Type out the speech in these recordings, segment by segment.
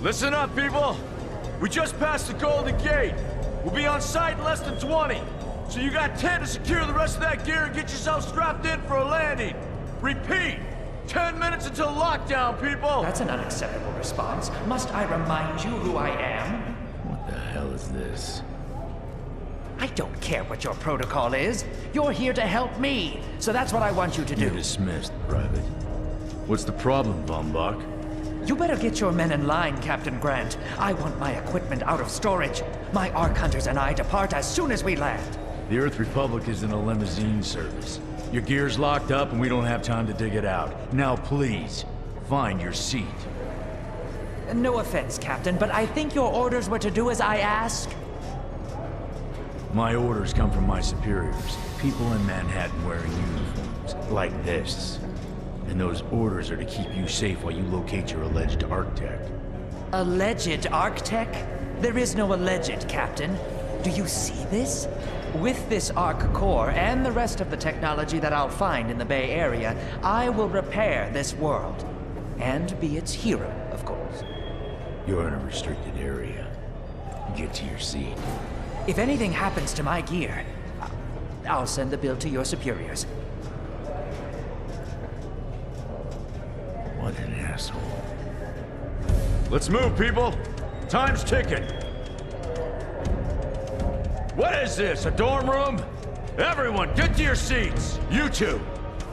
Listen up, people! We just passed the Golden Gate. We'll be on site in less than 20. So you got 10 to secure the rest of that gear and get yourself strapped in for a landing. Repeat! 10 minutes until lockdown, people! That's an unacceptable response. Must I remind you who I am? What the hell is this? I don't care what your protocol is. You're here to help me. So that's what I want you to do. You're dismissed, Private. What's the problem, Von Bach? You better get your men in line, Captain Grant. I want my equipment out of storage. My Ark Hunters and I depart as soon as we land. The Earth Republic is in a limousine service. Your gear's locked up and we don't have time to dig it out. Now please, find your seat. No offense, Captain, but I think your orders were to do as I ask. My orders come from my superiors. People in Manhattan wearing uniforms, like this. And those orders are to keep you safe while you locate your alleged Architect. Alleged Architect? There is no alleged, Captain. Do you see this? With this Ark core and the rest of the technology that I'll find in the Bay Area, I will repair this world. And be its hero, of course. You're in a restricted area. Get to your seat. If anything happens to my gear, I'll send the bill to your superiors. What an asshole. Let's move, people! Time's ticking! What is this, a dorm room? Everyone, get to your seats! You two,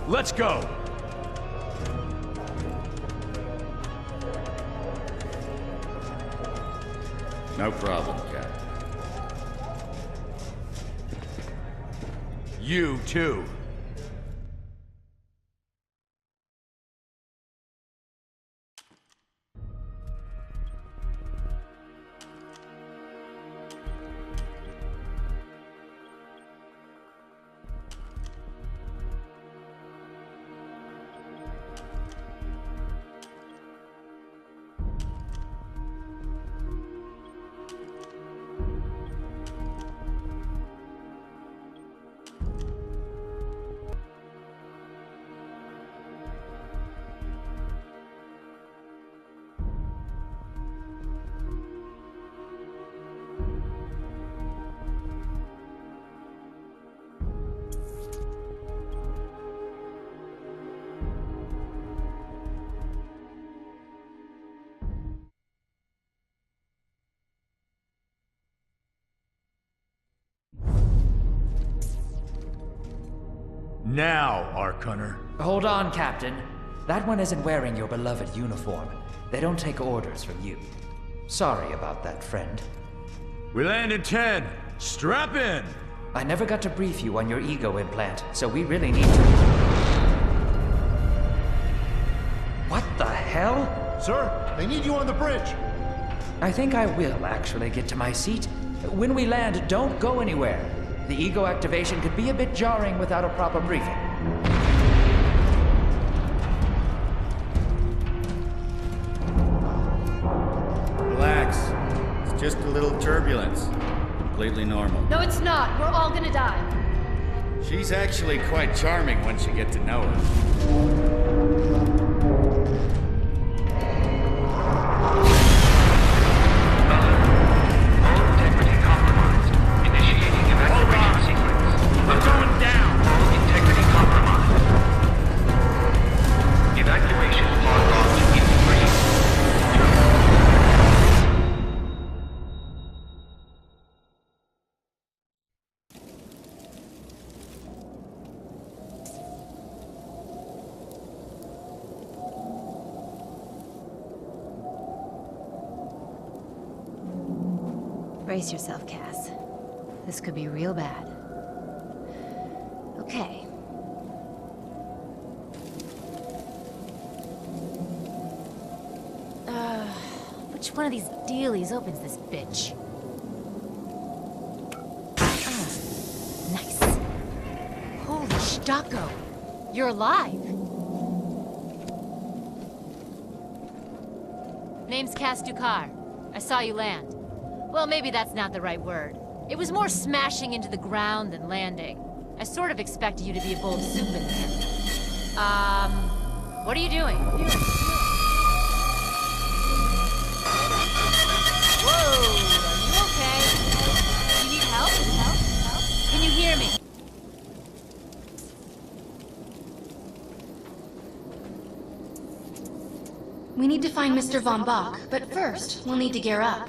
let's go! No problem, Cap. You too. Now, Ark Hunter. Hold on, Captain. That one isn't wearing your beloved uniform. They don't take orders from you. Sorry about that, friend. We land in 10. Strap in! I never got to brief you on your ego implant, so we really need to... What the hell? Sir, they need you on the bridge. I think I will actually get to my seat. When we land, don't go anywhere. The ego activation could be a bit jarring without a proper briefing. Relax. It's just a little turbulence. Completely normal. No, it's not. We're all gonna die. She's actually quite charming once you get to know her. All integrity compromised. Initiating evacuation sequence. I'm going down! All integrity compromised. Evacuation pod launched in 3, 2, Brace yourself, Cass. This could be real bad. Okay. Which one of these dealies opens this bitch? Nice. Holy Stocko! You're alive! Name's Cass Dukar. I saw you land. Well, maybe that's not the right word. It was more smashing into the ground than landing. I sort of expected you to be a bowl of soup in there. What are you doing? Whoa, are you okay? You need help? Can you hear me? We need to find Mr. Von Bach, but first, we'll need to gear up.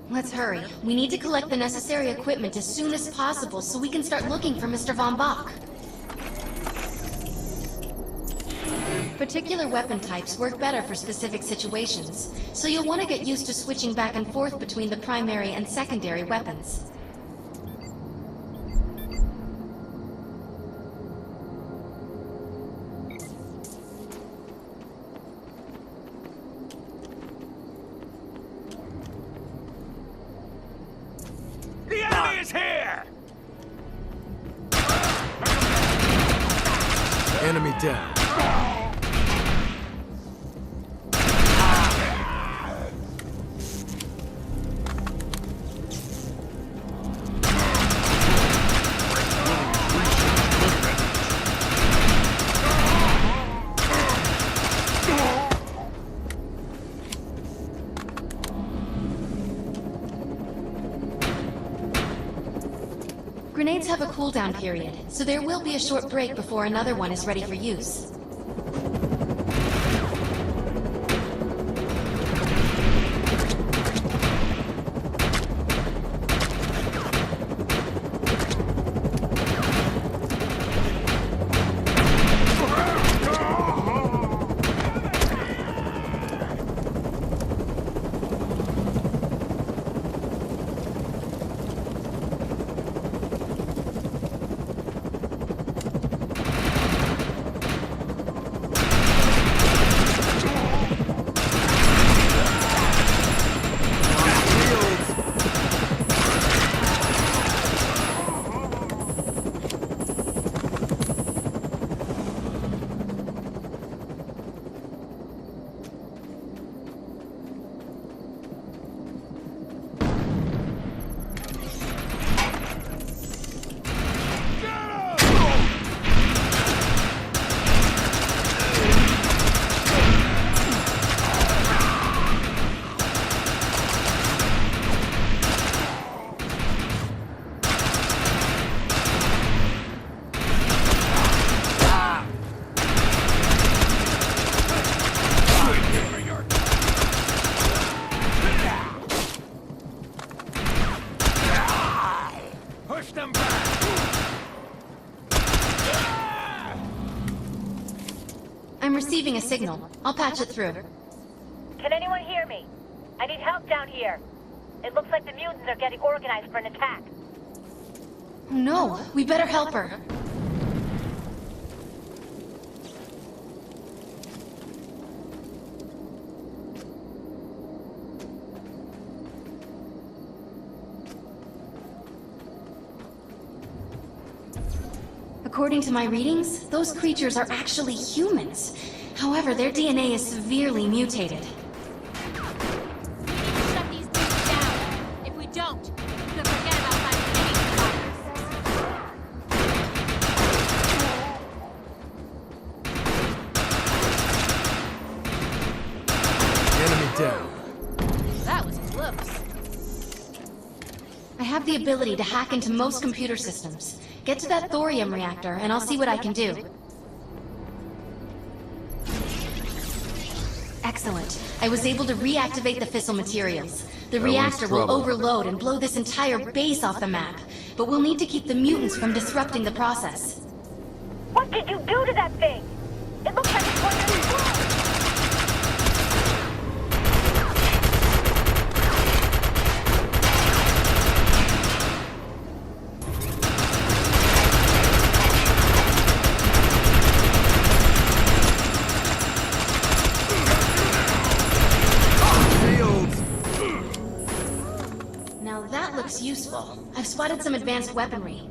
Let's hurry. We need to collect the necessary equipment as soon as possible so we can start looking for Mr. Von Bach. Particular weapon types work better for specific situations, so you'll want to get used to switching back and forth between the primary and secondary weapons. The enemy is here! Enemy down. Grenades have a cooldown period, so there will be a short break before another one is ready for use. Push them back! I'm receiving a signal. I'll patch it through. Can anyone hear me? I need help down here. It looks like the mutants are getting organized for an attack. Oh no, we better help her. According to my readings, those creatures are actually humans. However, their DNA is severely mutated. Shut these dudes down. the ability to hack into most computer systems. Get to that thorium reactor, and I'll see what I can do. Excellent. I was able to reactivate the fissile materials. The reactor will overload and blow this entire base off the map, but we'll need to keep the mutants from disrupting the process. What did you do to that thing? It looks like it's going to explode! Now that looks useful. I've spotted some advanced weaponry.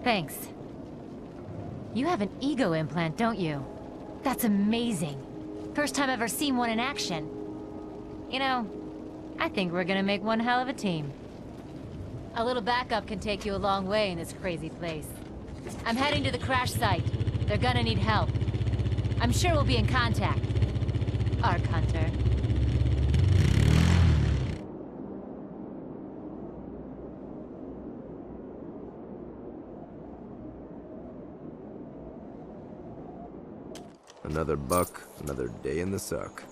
Thanks. You have an ego implant, don't you? That's amazing. First time I've ever seen one in action. You know, I think we're gonna make one hell of a team. A little backup can take you a long way in this crazy place. I'm heading to the crash site. They're gonna need help. I'm sure we'll be in contact. Arc Hunter. Another buck, another day in the suck.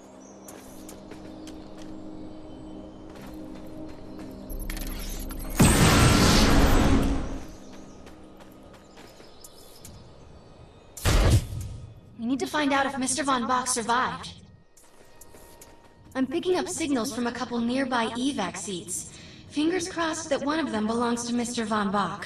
We need to find out if Mr. Von Bach survived. I'm picking up signals from a couple nearby evac seats. Fingers crossed that one of them belongs to Mr. Von Bach.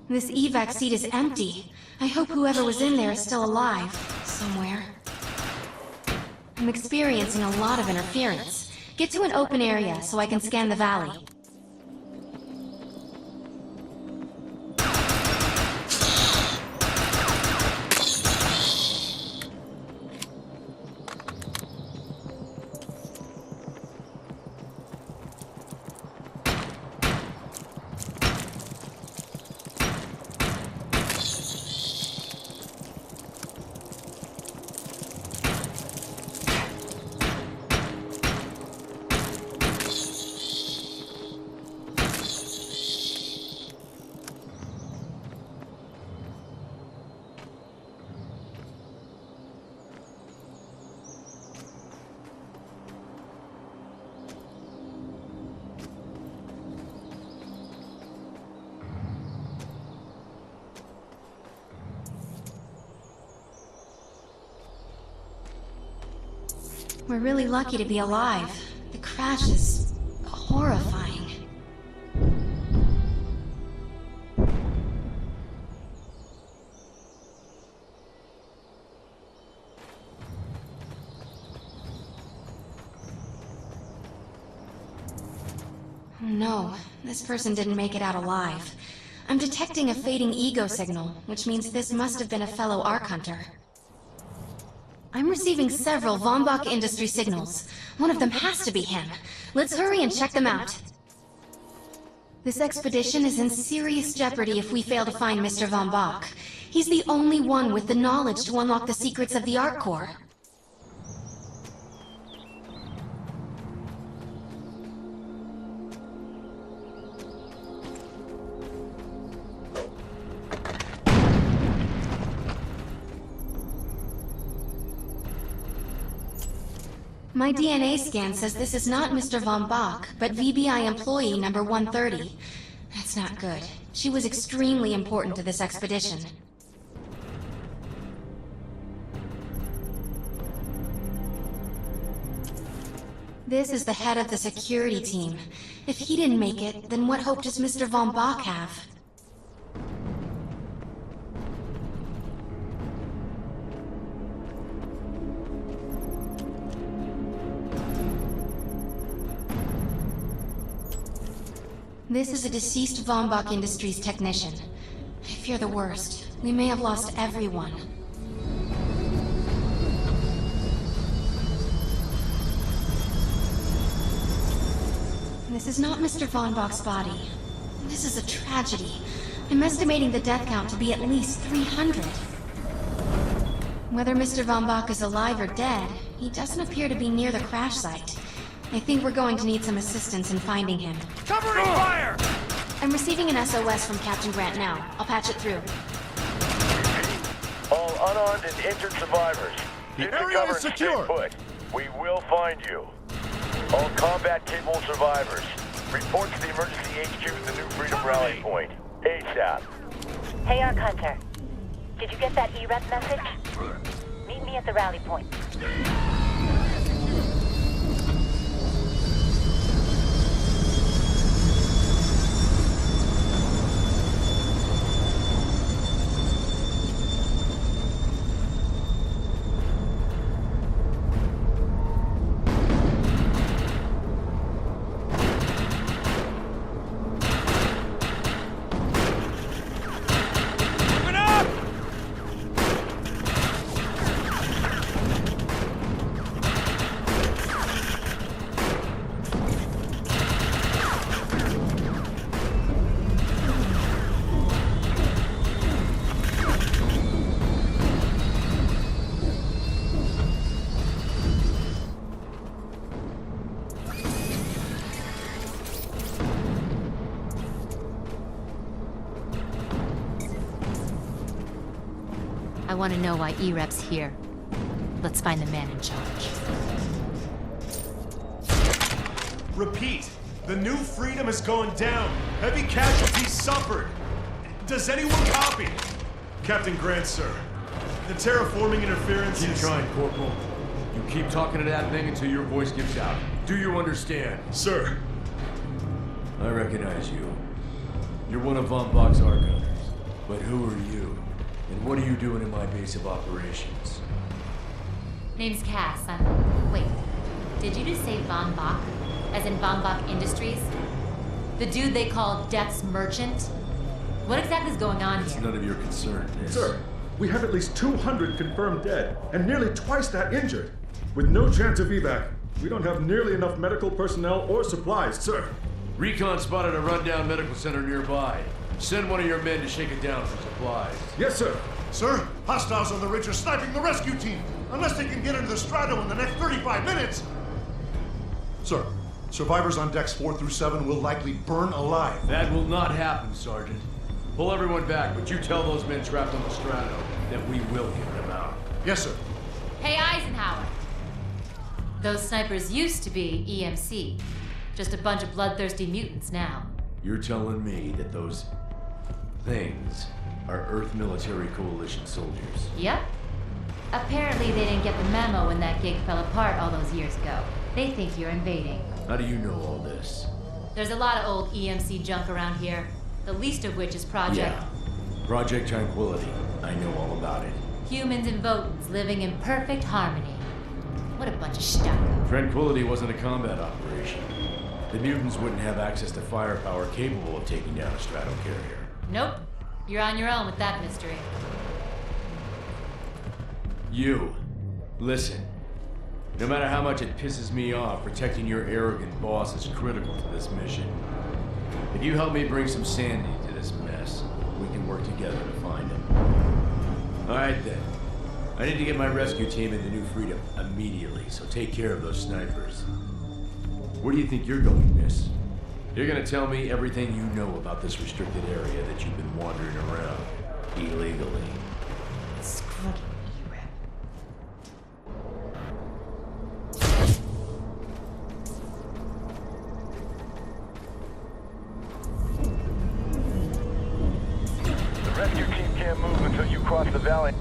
This evac seat is empty. I hope whoever was in there is still alive. Somewhere. I'm experiencing a lot of interference. Get to an open area so I can scan the valley. We're really lucky to be alive. The crash is horrifying. Oh no, this person didn't make it out alive. I'm detecting a fading ego signal, which means this must have been a fellow Arc Hunter. I'm receiving several Von Bach industry signals. One of them has to be him. Let's hurry and check them out. This expedition is in serious jeopardy if we fail to find Mr. Von Bach. He's the only one with the knowledge to unlock the secrets of the Arc Core. My DNA scan says this is not Mr. Von Bach, but VBI employee number 130. That's not good. She was extremely important to this expedition. This is the head of the security team. If he didn't make it, then what hope does Mr. Von Bach have? This is a deceased Von Bach Industries technician. I fear the worst. We may have lost everyone. This is not Mr. Von Bach's body. This is a tragedy. I'm estimating the death count to be at least 300. Whether Mr. Von Bach is alive or dead, he doesn't appear to be near the crash site. I think we're going to need some assistance in finding him. Covering fire! I'm receiving an SOS from Captain Grant now. I'll patch it through. All unarmed and injured survivors. The area is secure. We will find you. All combat-capable survivors. Report to the emergency HQ at the New Freedom Rally Point. ASAP. Hey, Arc Hunter. Did you get that E-Rep message? Meet me at the rally point. I want to know why E-Rep's here. Let's find the man in charge. Repeat. The New Freedom is going down. Heavy casualties suffered. Does anyone copy? Captain Grant, sir. The terraforming interference Keep is... trying, Corporal. You keep talking to that thing until your voice gives out. Do you understand? Sir. I recognize you. You're one of Von Bach's arc hunters. But who are you? And what are you doing in my base of operations? Name's Cass. Wait. Did you just say Von Bach? As in Von Bach Industries? The dude they call Death's Merchant? What exactly is going on It's here? none of your concern, miss. Sir, we have at least 200 confirmed dead, and nearly twice that injured. With no chance of evac, we don't have nearly enough medical personnel or supplies, sir. Recon spotted a rundown medical center nearby. Send one of your men to shake it down for supplies. Yes, sir. Sir, hostiles on the ridge are sniping the rescue team. Unless they can get into the Strato in the next 35 minutes. Sir, survivors on decks 4 through 7 will likely burn alive. That will not happen, Sergeant. Pull everyone back, but you tell those men trapped on the Strato that we will get them out. Yes, sir. Hey, Eisenhower. Those snipers used to be EMC. Just a bunch of bloodthirsty mutants now. You're telling me that those things are Earth Military Coalition soldiers? Yep. Apparently they didn't get the memo when that gig fell apart all those years ago. They think you're invading. How do you know all this? There's a lot of old EMC junk around here. The least of which is Project... Yeah. Project Tranquility. I know all about it. Humans and Votans living in perfect harmony. What a bunch of stucco. Tranquility wasn't a combat operation. The mutants wouldn't have access to firepower capable of taking down a stratocarrier. Nope. You're on your own with that mystery. You. Listen. No matter how much it pisses me off, protecting your arrogant boss is critical to this mission. If you help me bring some sanity to this mess, we can work together to find him. Alright then. I need to get my rescue team into New Freedom immediately, so take care of those snipers. Where do you think you're going, miss? You're gonna tell me everything you know about this restricted area that you've been wandering around illegally. Screw E-Rep. The rescue team can't move until you cross the valley.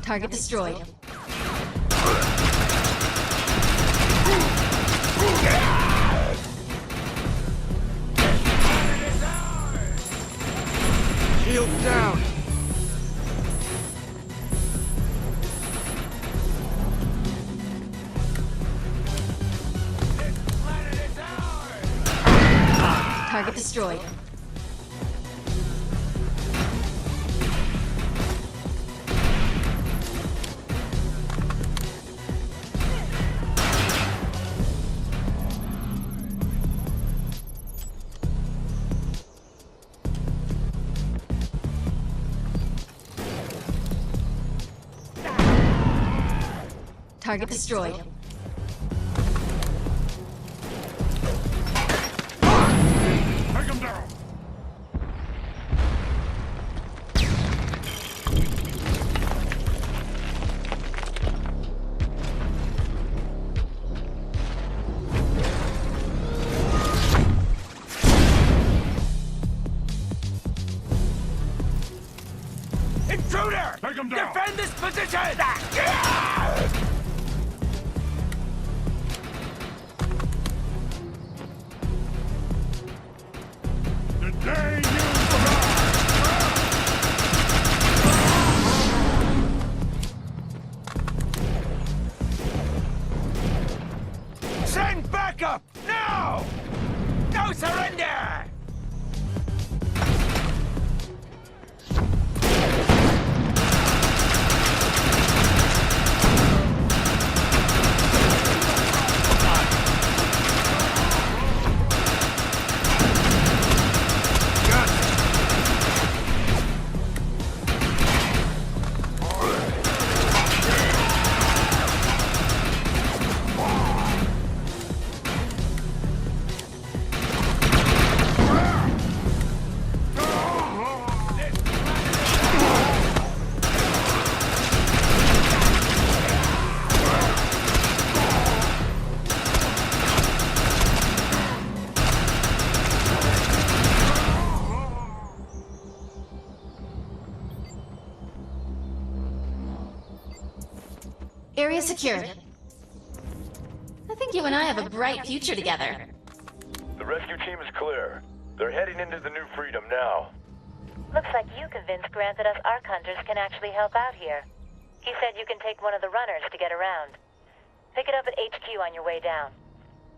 Target destroyed. Shield down! Target destroyed. Target destroyed. Take him down! Intruder! Take him down! Defend this position! The day you survive! Send backup! Now! No surrender! Area secured. I think you and I have a bright future together. The rescue team is clear. They're heading into the New Freedom now. Looks like you convinced Grant that us Ark Hunters can actually help out here. He said you can take one of the runners to get around. Pick it up at HQ on your way down.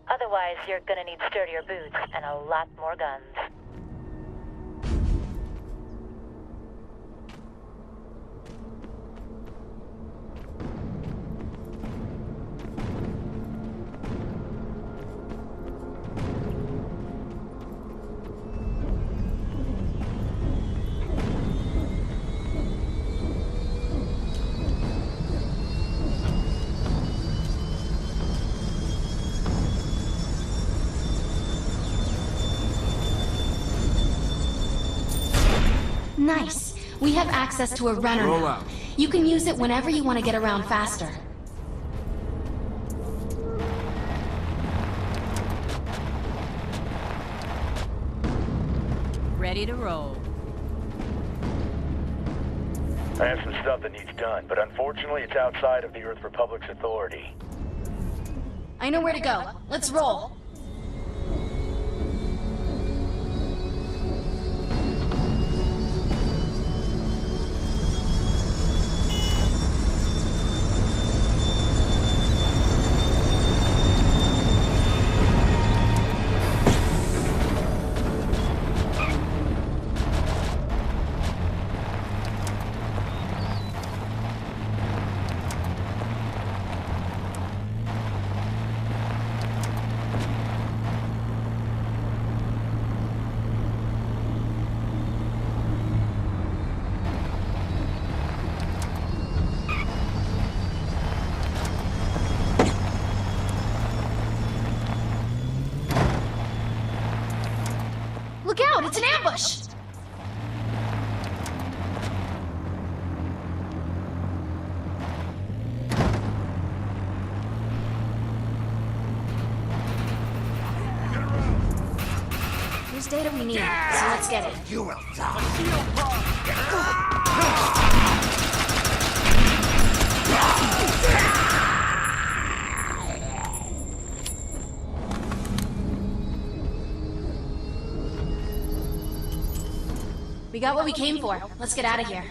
Otherwise, you're gonna need sturdier boots and a lot more guns. Nice. We have access to a runner Roll now. out. You can use it whenever you want to get around faster. Ready to roll. I have some stuff that needs done, but unfortunately it's outside of the Earth Republic's authority. I know where to go. Let's roll. Look out! It's an ambush! There's data we need, so let's get it. You will die! We got what we came for. Let's get out of here.